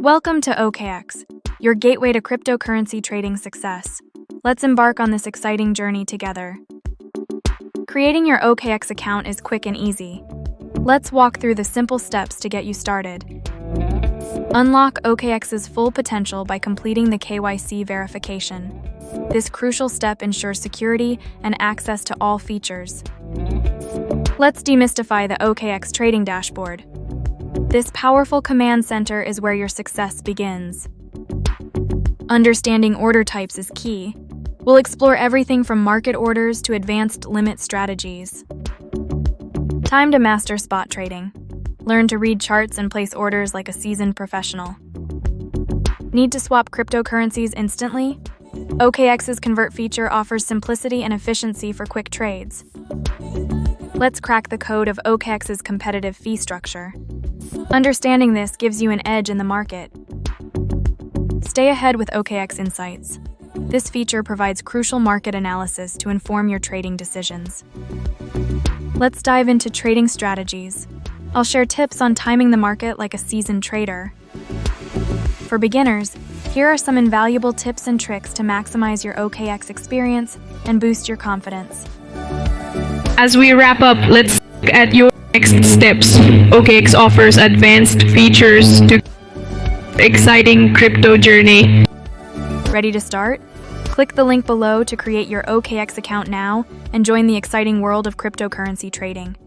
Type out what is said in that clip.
Welcome to OKX, your gateway to cryptocurrency trading success. Let's embark on this exciting journey together. Creating your OKX account is quick and easy. Let's walk through the simple steps to get you started. Unlock OKX's full potential by completing the KYC verification. This crucial step ensures security and access to all features. Let's demystify the OKX trading dashboard. This powerful command center is where your success begins. Understanding order types is key. We'll explore everything from market orders to advanced limit strategies. Time to master spot trading. Learn to read charts and place orders like a seasoned professional. Need to swap cryptocurrencies instantly? OKX's Convert feature offers simplicity and efficiency for quick trades. Let's crack the code of OKX's competitive fee structure. Understanding this gives you an edge in the market. Stay ahead with OKX Insights. This feature provides crucial market analysis to inform your trading decisions. Let's dive into trading strategies. I'll share tips on timing the market like a seasoned trader. For beginners, here are some invaluable tips and tricks to maximize your OKX experience and boost your confidence. As we wrap up, let's look at your next steps. OKX offers advanced features to exciting crypto journey. Ready to start? Click the link below to create your OKX account now and join the exciting world of cryptocurrency trading.